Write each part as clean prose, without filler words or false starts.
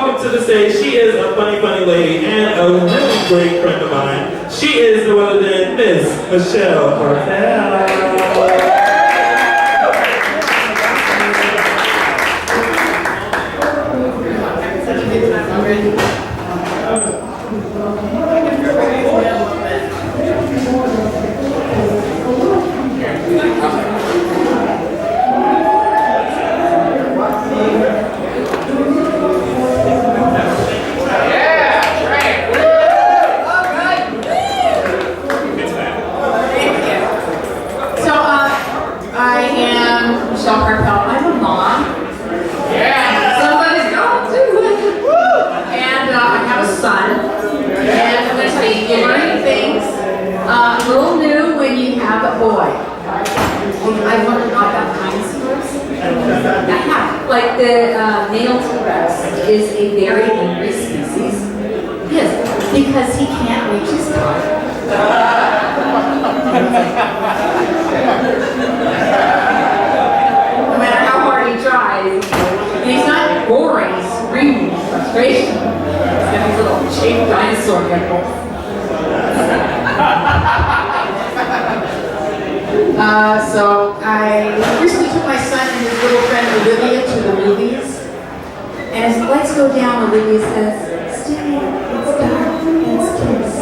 welcome to the stage. She is a funny, funny lady and a really great friend of mine. She is no other than Miss Michele Karpel. Michele Karpel. I'm a mom. Yeah. Somebody's going to it. And I have a son. And I'm going to tell you, you're learning things a little new when you have a boy. I've learned about dinosaurs. I have. Like the male T-Rex is a very angry species. Yes, because he can't reach his top. No matter how hard he tries, and he's not boring, he's screaming with frustration. He's got these little shaped dinosaur nipples. So I recently took my son and his little friend Olivia to the movies. And as the lights go down, Olivia says, "Stevie, it's dark, let's kiss."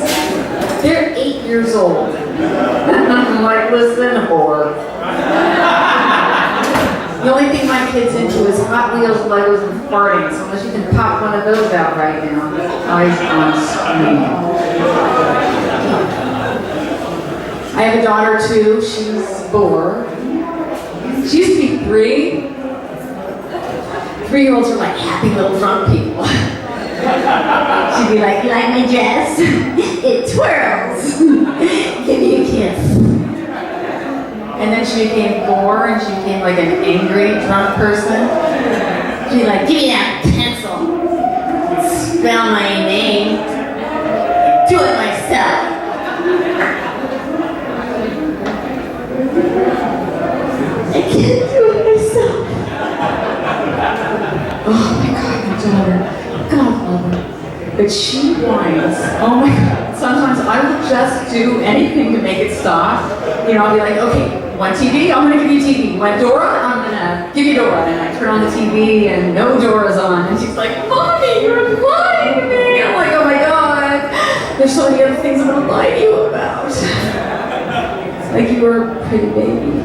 They're 8 years old. I'm like, listen, whore. The only thing my kid's into is Hot Wheels, Legos, and farting. So unless you can pop one of those out right now, eyes on screen. I have a daughter too. She's 4. She used to be 3. 3-year-olds are like happy little drunk people. She'd be like, "You like my dress? It twirls. Give me a kiss." And then she became 4 and she became like an angry drunk person. She'd be like, "Give me that pencil. Spell my name. Do it myself." I can't do it myself. Oh my God, my daughter. God love her. But she whines. Oh my God. Sometimes I will just do anything to make it stop. You know, I'll be like, okay, want TV? I'm gonna give you TV. Want Dora? I'm gonna give you Dora. And I turn on the TV and no Dora's on. And she's like, "Mommy, you're lying to me." I'm like, oh my God. There's so many other things I'm gonna lie to you about. Like you were a pretty baby.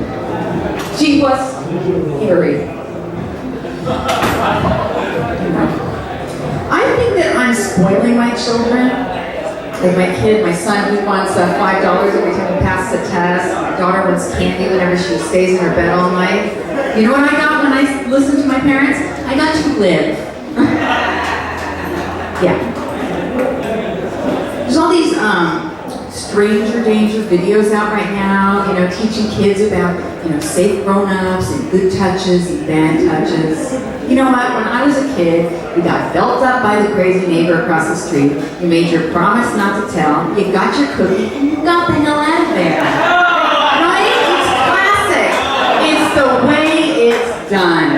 She was hairy. I think that I'm spoiling my children. Like my kid, my son, he wants $5 every time he passes a test. My daughter wants candy whenever she stays in her bed all night. You know what I got when I listened to my parents? I got to live. Yeah. There's all these stranger danger videos out right now, you know, teaching kids about, you know, safe grown-ups and good touches and bad touches. You know what, when I was a kid, you got felt up by the crazy neighbor across the street, you made your promise not to tell, you got your cookie, and you got the hell out of there. Right? It's classic. It's the way it's done.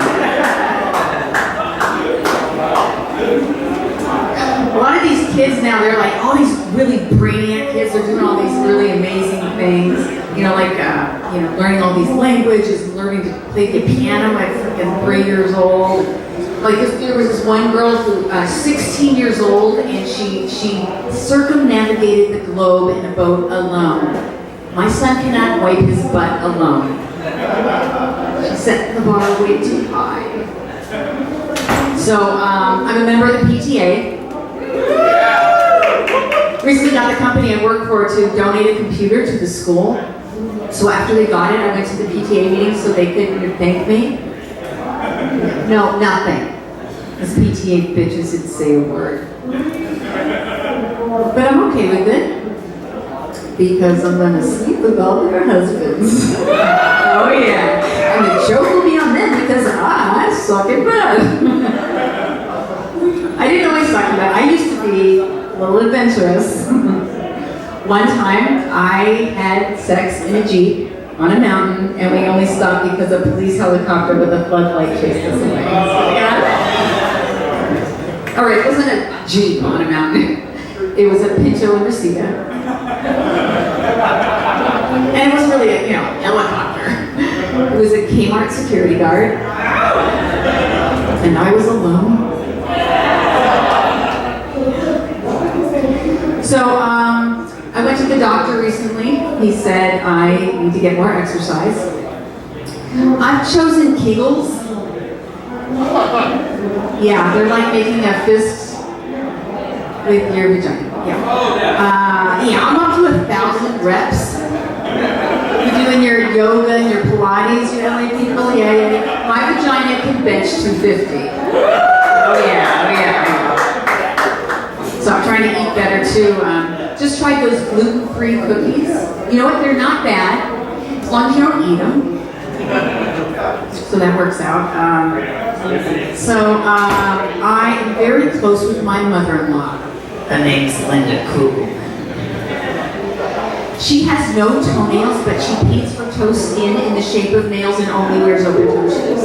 A lot of these kids now, they're like all these really brainiac kids. They're doing all these really amazing things. You know, like you know, learning all these languages, learning to play the piano at freaking 3 years old. Like there was this one girl who, 16 years old, and she circumnavigated the globe in a boat alone. My son cannot wipe his butt alone. She set the bar way too high. So I'm a member of the PTA. Recently got the company I work for to donate a computer to the school. So after they got it, I went to the PTA meeting so they could thank me. No, nothing. This PTA bitches didn't say a word. But I'm okay with it. Because I'm gonna sleep with all their husbands. Oh yeah. And the joke will be on them because I suck at bed. I didn't always suck at bed. I used to be a little adventurous. One time, I had sex in a Jeep on a mountain, and we only stopped because a police helicopter with a floodlight chased us away. All right, it wasn't a Jeep on a mountain. It was a Pinto and Reseda. And it was really a, helicopter. It was a Kmart security guard. And I was alone. So, I went to the doctor recently. He said I need to get more exercise. I've chosen Kegels. Yeah, they're like making a fist with your vagina. Yeah, I'm up to 1,000 reps. You're doing your yoga and your Pilates, like people. Yeah. My vagina can bench 250. Oh yeah. So I'm trying to eat better too. Just tried those gluten-free cookies. You know what? They're not bad as long as you don't eat them. So that works out. I am very close with my mother-in-law. Her name's Linda Kugel. She has no toenails, but she paints her toe skin in the shape of nails and only wears open toe shoes.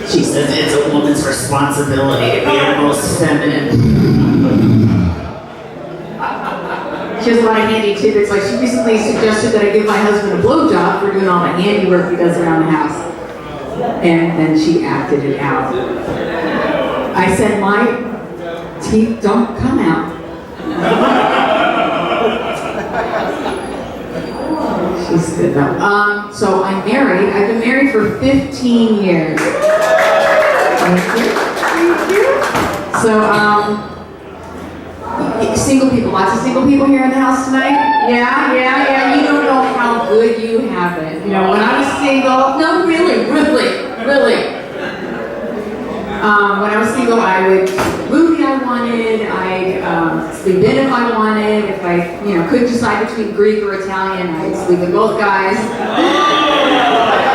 She says it's a woman's responsibility to be the most feminine. She has a lot of handy tidbits. Like she recently suggested that I give my husband a blowjob for doing all the handiwork he does around the house. And then she acted it out. I said, my teeth don't come out. She's good though. So I'm married. I've been married for 15 years. Thank you. So, single people, lots of single people here in the house tonight? Yeah. You don't know how good you have it. When I was single, no, really. When I was single, I would see the movie I wanted, I'd sleep in if I wanted, if I, couldn't decide between Greek or Italian, I'd sleep with both guys.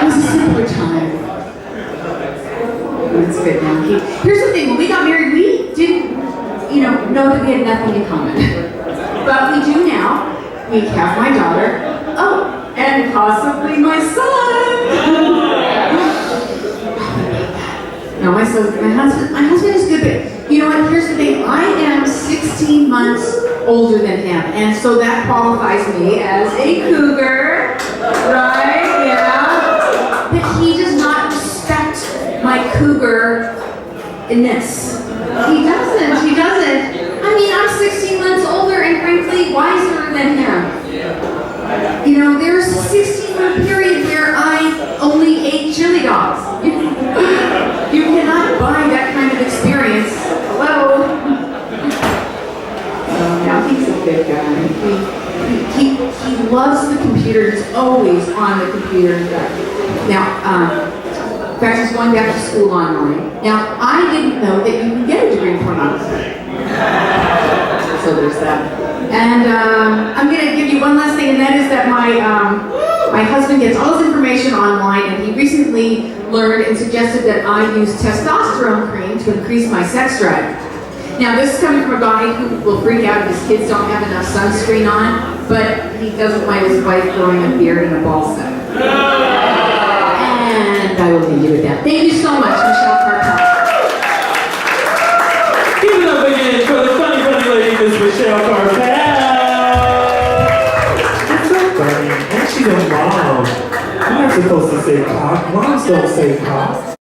It was a simpler time. It's good now. Here's the thing, when we got married, we didn't, know that we had nothing in common. But we do now. We have my daughter, and possibly my son. No, my husband is good, but you know what, here's the thing, I am 16 months older than him, and so that qualifies me as a cougar, right, yeah, but he does not respect my cougar-ness. He doesn't. I mean, I'm 16 months older and frankly wiser than him. There's a 16-month period where I only ate chili dogs. You cannot buy that kind of experience. Hello? Now he's a good guy. He loves the computer. He's always on the computer. Now, in fact, he's going back to school online. Now, I didn't know that you can get a degree in pornography. So there's that. And I'm going to give you one last thing, and that is that my husband gets all his information online, and he recently learned and suggested that I use testosterone cream to increase my sex drive. Now, this is coming from a guy who will freak out if his kids don't have enough sunscreen on, but he doesn't mind his wife growing a beard and a ball sack. And I will leave you with that. Thank you so much, Michele Karpel. Give it up again for the funny lady, Miss Michele Karpel. That's so funny. And she's a mom. I'm not supposed to say cock. Moms don't say cock.